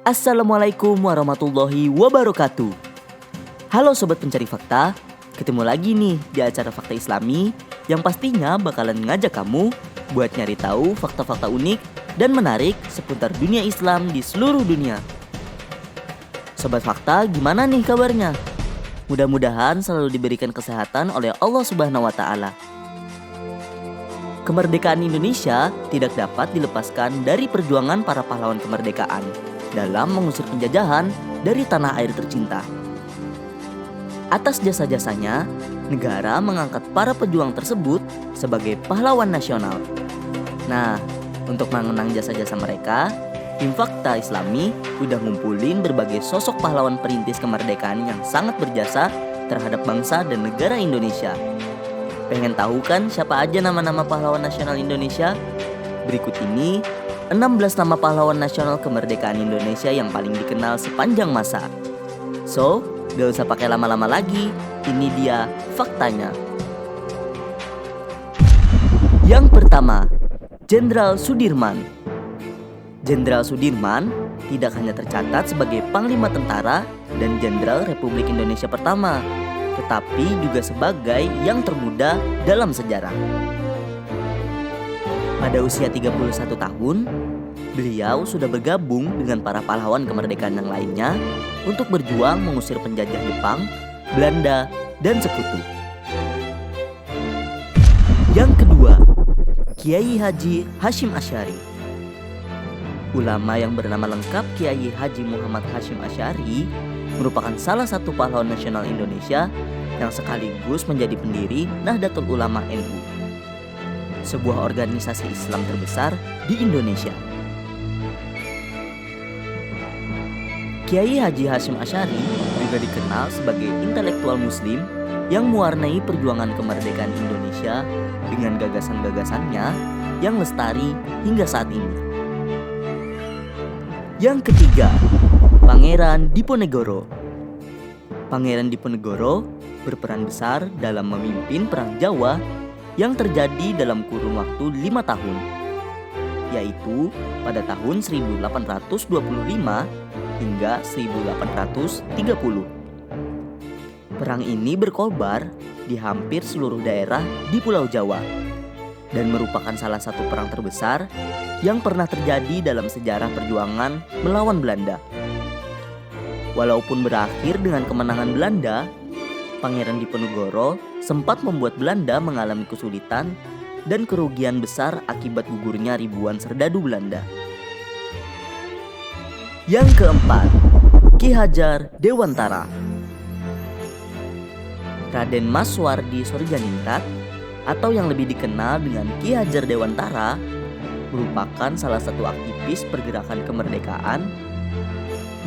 Assalamualaikum warahmatullahi wabarakatuh. Halo sobat pencari fakta, ketemu lagi nih di acara Fakta Islami yang pastinya bakalan ngajak kamu buat nyari tahu fakta-fakta unik dan menarik seputar dunia Islam di seluruh dunia. Sobat fakta, gimana nih kabarnya? Mudah-mudahan selalu diberikan kesehatan oleh Allah Subhanahu wa Ta'ala. Kemerdekaan Indonesia tidak dapat dilepaskan dari perjuangan para pahlawan kemerdekaan dalam mengusir penjajahan dari tanah air tercinta. Atas jasa-jasanya, negara mengangkat para pejuang tersebut sebagai pahlawan nasional. Nah, untuk mengenang jasa-jasa mereka, tim Fakta Islami udah ngumpulin berbagai sosok pahlawan perintis kemerdekaan yang sangat berjasa terhadap bangsa dan negara Indonesia. Pengen tahu kan siapa aja nama-nama pahlawan nasional Indonesia? Berikut ini 16 nama pahlawan nasional kemerdekaan Indonesia yang paling dikenal sepanjang masa. So, gak usah pakai lama-lama lagi, ini dia faktanya. Yang pertama, Jenderal Sudirman. Jenderal Sudirman tidak hanya tercatat sebagai Panglima Tentara dan Jenderal Republik Indonesia pertama, tetapi juga sebagai yang termuda dalam sejarah. Pada usia 31 tahun, beliau sudah bergabung dengan para pahlawan kemerdekaan yang lainnya untuk berjuang mengusir penjajah Jepang, Belanda, dan sekutu. Yang kedua, Kiai Haji Hashim Asy'ari. Ulama yang bernama lengkap Kiai Haji Muhammad Hashim Asy'ari merupakan salah satu pahlawan nasional Indonesia yang sekaligus menjadi pendiri Nahdlatul Ulama NU, sebuah organisasi Islam terbesar di Indonesia. Kiai Haji Hashim Asy'ari juga dikenal sebagai intelektual muslim yang mewarnai perjuangan kemerdekaan Indonesia dengan gagasan-gagasannya yang lestari hingga saat ini. Yang ketiga, Pangeran Diponegoro. Pangeran Diponegoro berperan besar dalam memimpin Perang Jawa yang terjadi dalam kurun waktu 5 tahun, yaitu pada tahun 1825 hingga 1830. Perang ini berkobar di hampir seluruh daerah di Pulau Jawa dan merupakan salah satu perang terbesar yang pernah terjadi dalam sejarah perjuangan melawan Belanda. Walaupun berakhir dengan kemenangan Belanda, Pangeran Diponegoro sempat membuat Belanda mengalami kesulitan dan kerugian besar akibat gugurnya ribuan serdadu Belanda. Yang keempat, Ki Hajar Dewantara. Raden Maswardi Sorjaningrat atau yang lebih dikenal dengan Ki Hajar Dewantara merupakan salah satu aktivis pergerakan kemerdekaan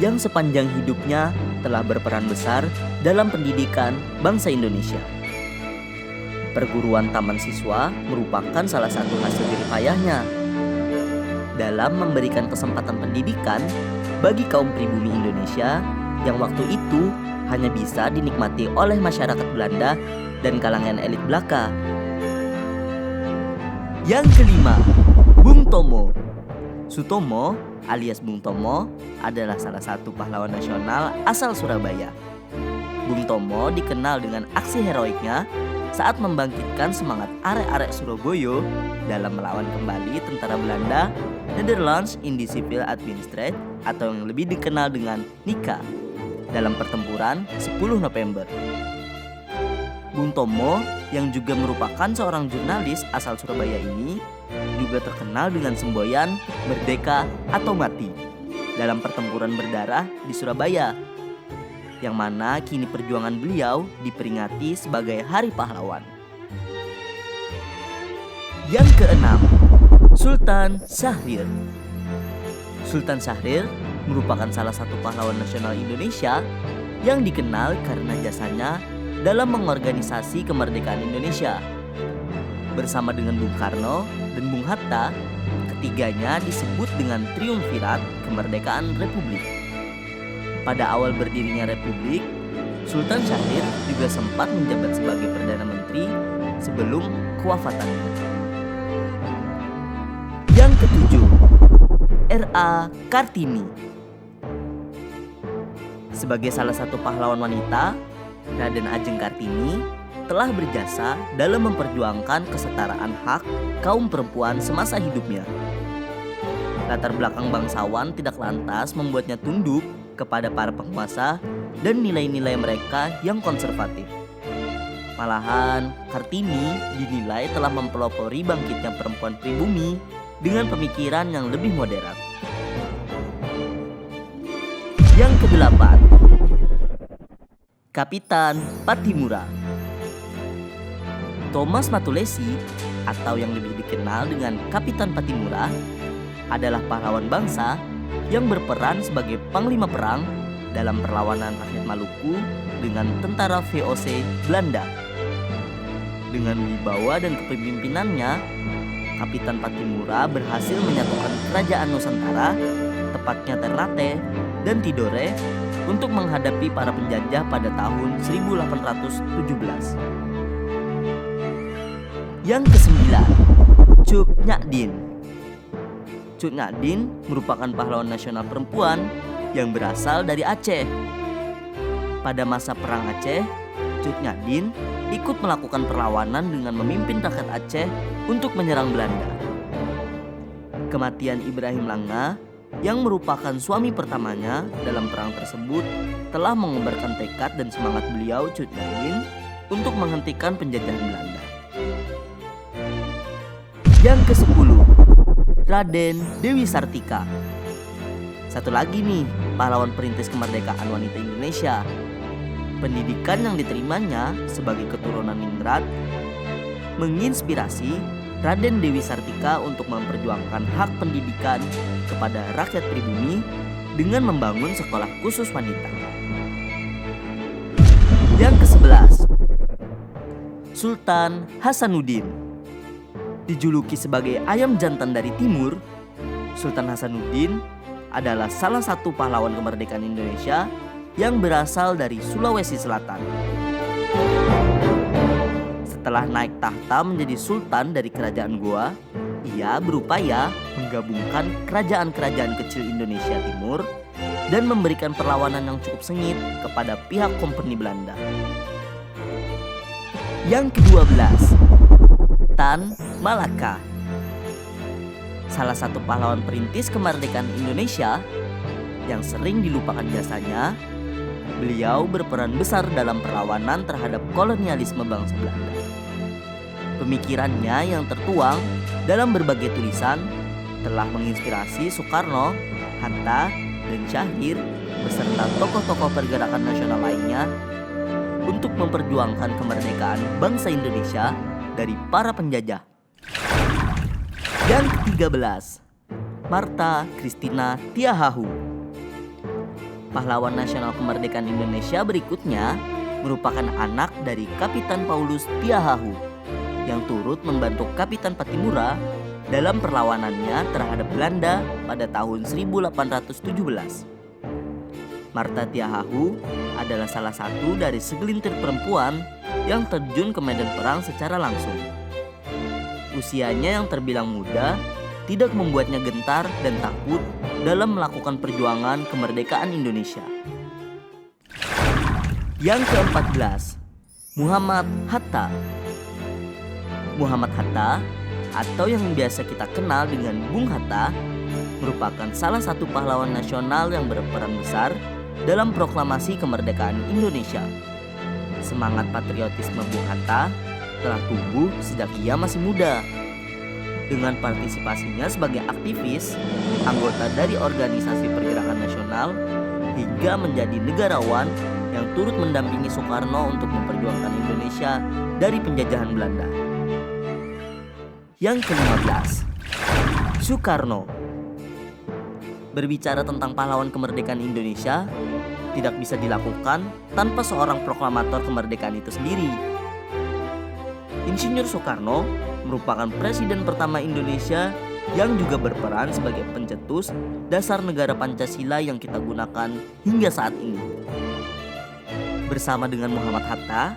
yang sepanjang hidupnya telah berperan besar dalam pendidikan bangsa Indonesia. Perguruan Taman Siswa merupakan salah satu hasil jerih payahnya dalam memberikan kesempatan pendidikan bagi kaum pribumi Indonesia yang waktu itu hanya bisa dinikmati oleh masyarakat Belanda dan kalangan elit belaka. Yang kelima, Bung Tomo. Sutomo alias Bung Tomo adalah salah satu pahlawan nasional asal Surabaya. Bung Tomo dikenal dengan aksi heroiknya saat membangkitkan semangat arek-arek Surabaya dalam melawan kembali tentara Belanda Netherlands Indiscipline Administratie atau yang lebih dikenal dengan NICA dalam pertempuran 10 November. Bung Tomo yang juga merupakan seorang jurnalis asal Surabaya ini juga terkenal dengan semboyan Merdeka atau Mati dalam pertempuran berdarah di Surabaya, yang mana kini perjuangan beliau diperingati sebagai Hari Pahlawan. Yang keenam, Sultan Syahrir. Sultan Syahrir merupakan salah satu pahlawan nasional Indonesia yang dikenal karena jasanya dalam mengorganisasi kemerdekaan Indonesia. Bersama dengan Bung Karno dan Bung Hatta, ketiganya disebut dengan Triumvirat Kemerdekaan Republik. Pada awal berdirinya Republik, Sultan Syahrir juga sempat menjabat sebagai Perdana Menteri sebelum kewafatannya. Yang ketujuh, R.A. Kartini. Sebagai salah satu pahlawan wanita, Raden Ajeng Kartini telah berjasa dalam memperjuangkan kesetaraan hak kaum perempuan semasa hidupnya. Latar belakang bangsawan tidak lantas membuatnya tunduk kepada para penguasa dan nilai-nilai mereka yang konservatif. Malahan, Kartini dinilai telah mempelopori bangkitnya perempuan pribumi dengan pemikiran yang lebih moderat. Yang kedelapan, Kapitan Pattimura. Thomas Matulesi atau yang lebih dikenal dengan Kapitan Pattimura adalah pahlawan bangsa yang berperan sebagai panglima perang dalam perlawanan rakyat Maluku dengan tentara VOC Belanda. Dengan wibawa dan kepemimpinannya, Kapitan Pattimura berhasil menyatukan kerajaan Nusantara, tepatnya Ternate dan Tidore, untuk menghadapi para penjajah pada tahun 1817. Yang kesembilan, Cuk Nyadin. Cuk Nyadin merupakan pahlawan nasional perempuan yang berasal dari Aceh. Pada masa Perang Aceh, Cuk Nyadin ikut melakukan perlawanan dengan memimpin rakyat Aceh untuk menyerang Belanda. Kematian Ibrahim Langa yang merupakan suami pertamanya dalam perang tersebut telah mengobarkan tekad dan semangat beliau Cuk Nyadin untuk menghentikan penjajahan Belanda. Yang ke-10, Raden Dewi Sartika. Satu lagi nih, pahlawan perintis kemerdekaan wanita Indonesia. Pendidikan yang diterimanya sebagai keturunan ningrat menginspirasi Raden Dewi Sartika untuk memperjuangkan hak pendidikan kepada rakyat pribumi dengan membangun sekolah khusus wanita. Yang ke-11, Sultan Hasanuddin. Dijuluki sebagai ayam jantan dari timur, Sultan Hasanuddin adalah salah satu pahlawan kemerdekaan Indonesia yang berasal dari Sulawesi Selatan. Setelah naik tahta menjadi sultan dari kerajaan Goa, ia berupaya menggabungkan kerajaan-kerajaan kecil Indonesia Timur dan memberikan perlawanan yang cukup sengit kepada pihak Kompeni Belanda. Yang ke-12, Tan Malaka. Salah satu pahlawan perintis kemerdekaan Indonesia yang sering dilupakan jasanya, beliau berperan besar dalam perlawanan terhadap kolonialisme bangsa Belanda. Pemikirannya yang tertuang dalam berbagai tulisan telah menginspirasi Soekarno, Hatta, dan Syahrir beserta tokoh-tokoh pergerakan nasional lainnya untuk memperjuangkan kemerdekaan bangsa Indonesia dari para penjajah. Yang ke-13, Martha Christina Tiahahu. Pahlawan nasional kemerdekaan Indonesia berikutnya merupakan anak dari Kapitan Paulus Tiahahu yang turut membantu Kapitan Pattimura dalam perlawanannya terhadap Belanda pada tahun 1817. Martha Tiahahu adalah salah satu dari segelintir perempuan yang terjun ke medan perang secara langsung. Usianya yang terbilang muda tidak membuatnya gentar dan takut dalam melakukan perjuangan kemerdekaan Indonesia. Yang ke-14, Muhammad Hatta. Muhammad Hatta atau yang biasa kita kenal dengan Bung Hatta merupakan salah satu pahlawan nasional yang berperan besar dalam proklamasi kemerdekaan Indonesia. Semangat patriotisme Bung Hatta telah tumbuh sejak ia masih muda. Dengan partisipasinya sebagai aktivis, anggota dari organisasi pergerakan nasional, hingga menjadi negarawan yang turut mendampingi Soekarno untuk memperjuangkan Indonesia dari penjajahan Belanda. Yang ke-15, Soekarno. Berbicara tentang pahlawan kemerdekaan Indonesia tidak bisa dilakukan tanpa seorang proklamator kemerdekaan itu sendiri. Insinyur Soekarno merupakan presiden pertama Indonesia yang juga berperan sebagai pencetus dasar negara Pancasila yang kita gunakan hingga saat ini. Bersama dengan Muhammad Hatta,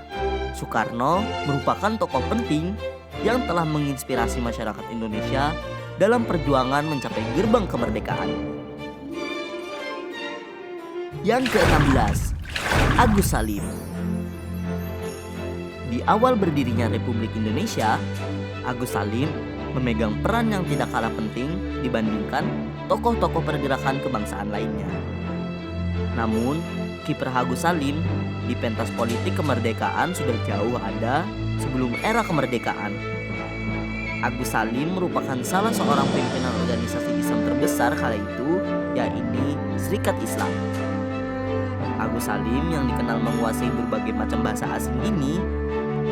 Soekarno merupakan tokoh penting yang telah menginspirasi masyarakat Indonesia dalam perjuangan mencapai gerbang kemerdekaan. Yang ke-16, Agus Salim. Di awal berdirinya Republik Indonesia, Agus Salim memegang peran yang tidak kalah penting dibandingkan tokoh-tokoh pergerakan kebangsaan lainnya. Namun, kiprah Agus Salim di pentas politik kemerdekaan sudah jauh ada sebelum era kemerdekaan. Agus Salim merupakan salah seorang pimpinan organisasi Islam terbesar kala itu, yaitu Serikat Islam. Agus Salim yang dikenal menguasai berbagai macam bahasa asing ini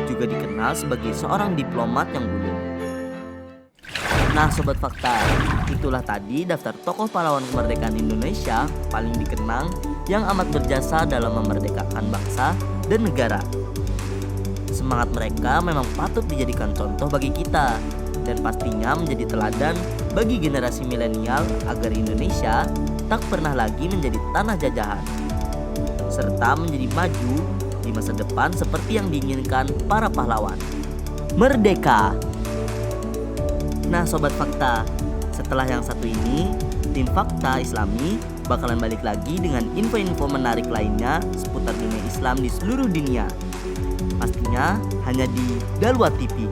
juga dikenal sebagai seorang diplomat yang ulung. Nah Sobat Fakta, itulah tadi daftar tokoh pahlawan kemerdekaan Indonesia paling dikenang yang amat berjasa dalam memerdekakan bangsa dan negara. Semangat mereka memang patut dijadikan contoh bagi kita dan pastinya menjadi teladan bagi generasi milenial agar Indonesia tak pernah lagi menjadi tanah jajahan, serta menjadi maju di masa depan seperti yang diinginkan para pahlawan. Merdeka! Nah Sobat Fakta, setelah yang satu ini, tim Fakta Islami bakalan balik lagi dengan info-info menarik lainnya seputar dunia Islam di seluruh dunia. Pastinya hanya di Dalwa TV.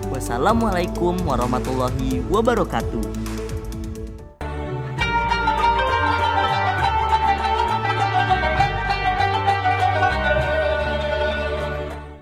Wassalamualaikum warahmatullahi wabarakatuh.